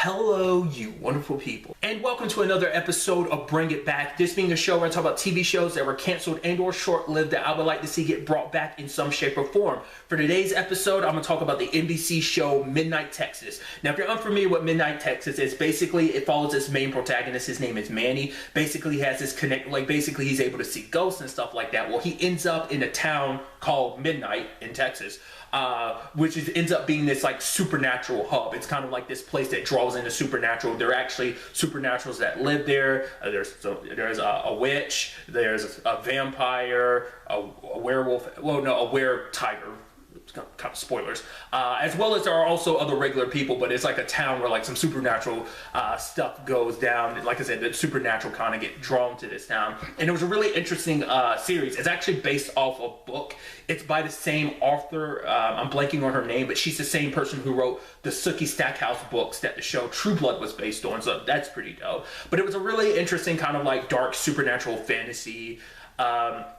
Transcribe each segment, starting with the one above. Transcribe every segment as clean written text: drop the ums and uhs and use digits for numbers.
Hello, you wonderful people, and welcome to another episode of Bring It Back. This being a show where I talk about TV shows that were canceled and or short-lived that I would like to see get brought back in some shape or form. For today's episode, I'm going to talk about the NBC show Midnight Texas. Now, if you're unfamiliar with Midnight Texas, it's basically, it follows its main protagonist. His name is Manny. Basically, he has this basically he's able to see ghosts and stuff like that. Well, he ends up in a town called Midnight in Texas, which ends up being this like supernatural hub. It's kind of like this place that draws into supernatural. There are actually supernaturals that live there. There's a witch, there's a vampire, a werewolf, well no, a were-tiger. Kind of spoilers, as well as there are also other regular people, but it's like a town where like some supernatural stuff goes down. Like I said, the supernatural kind of get drawn to this town, and it was a really interesting series. It's actually based off a book. It's by the same author. I'm blanking on her name, but she's the same person who wrote the Sookie Stackhouse books that the show True Blood was based on, so that's pretty dope. But it was a really interesting kind of like dark supernatural fantasy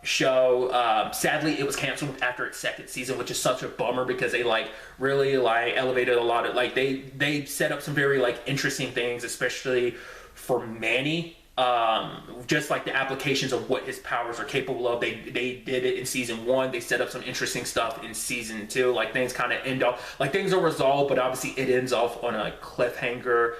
show. Sadly, it was canceled after its second season, which is such a bummer because they like really like elevated a lot of like they set up some very like interesting things, especially for Manny. Just like the applications of what his powers are capable of. They did it in season 1. They set up some interesting stuff in season 2. Like things kind of end off, like things are resolved, but obviously it ends off on a cliffhanger.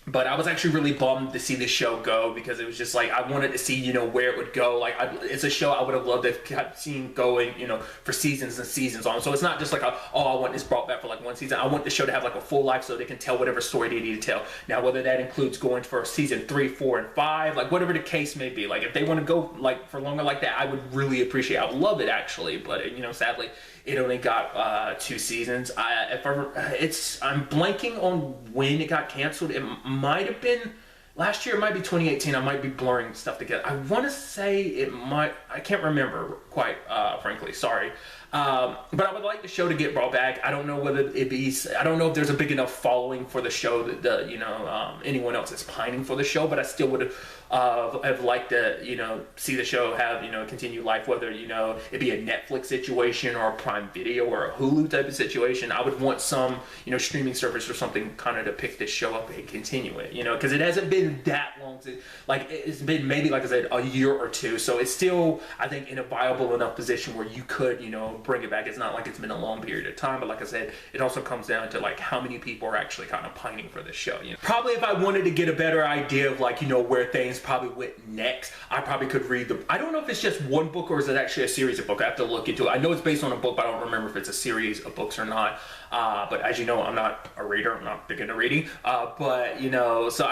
But I was actually really bummed to see this show go because it was just like I wanted to see, you know, where it would go. Like it's a show I would have loved to have seen going, you know, for seasons and seasons on. So it's not just like I want this brought back for like one season. I want the show to have like a full life so they can tell whatever story they need to tell. Now, whether that includes going for season 3, 4, and 5, like whatever the case may be. Like if they want to go like for longer like that, I would really appreciate it. I would love it actually, but you know, sadly, it only got 2 seasons. I'm blanking on when it got canceled. It might have been last year. It might be 2018. I might be blurring stuff together. I want to say it might. I can't remember quite, frankly. Sorry. But I would like the show to get brought back. I don't know whether it be. I don't know if there's a big enough following for the show that anyone else is pining for the show. But I still would have liked to see the show have continued life. Whether it be a Netflix situation or a Prime Video or a Hulu type of situation. I would want some streaming service or something kind of to pick this show up and continue it. Because it hasn't been that long. It's been maybe like I said a year or 2. So it's still I think in a viable enough position where you could bring it back. It's not like it's been a long period of time, but like I said, it also comes down to like how many people are actually kind of pining for this show. Probably if I wanted to get a better idea of like where things probably went next, I probably could read I don't know if it's just one book or is it actually a series of books. I have to look into it. I know it's based on a book, but I don't remember if it's a series of books or not. But as you know, I'm not a reader. I'm not big into reading. So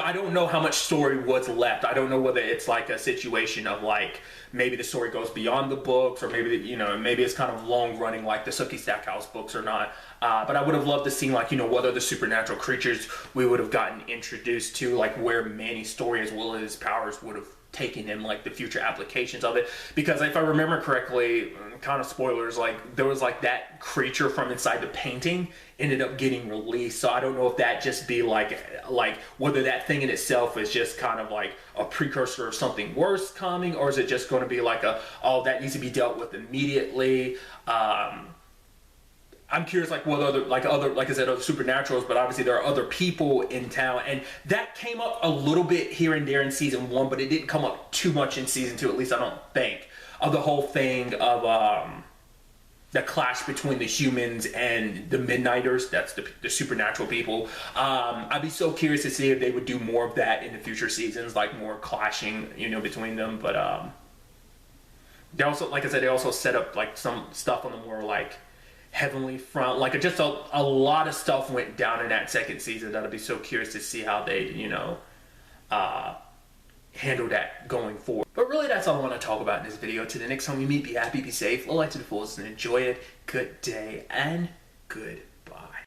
I don't know how much story was left. I don't know whether it's like a situation of like maybe the story goes beyond the books, or maybe maybe it's kind of long running like the Sookie Stackhouse books or not. But I would have loved to see like what other supernatural creatures we would have gotten introduced to, like where Manny's story as well as his powers would have taken him, like the future applications of it. Because if I remember correctly, kind of spoilers, like there was like that creature from inside the painting ended up getting released. So I don't know if that just be like whether that thing in itself is just kind of like a precursor of something worse coming, or is it just going to be like that needs to be dealt with immediately. I'm curious, like what other like I said, other supernaturals, but obviously there are other people in town, and that came up a little bit here and there in season 1, but it didn't come up too much in season 2. At least I don't think, of the whole thing of the clash between the humans and the Midnighters. That's the supernatural people. I'd be so curious to see if they would do more of that in the future seasons, like more clashing, between them. But they also, like I said, they also set up like some stuff on the more like heavenly front, like just a lot of stuff went down in that second season that I'd be so curious to see how they handle that going forward. But really, that's all I want to talk about in this video. To the next time we meet, be happy, be safe, live life to the fullest, and enjoy it. Good day and good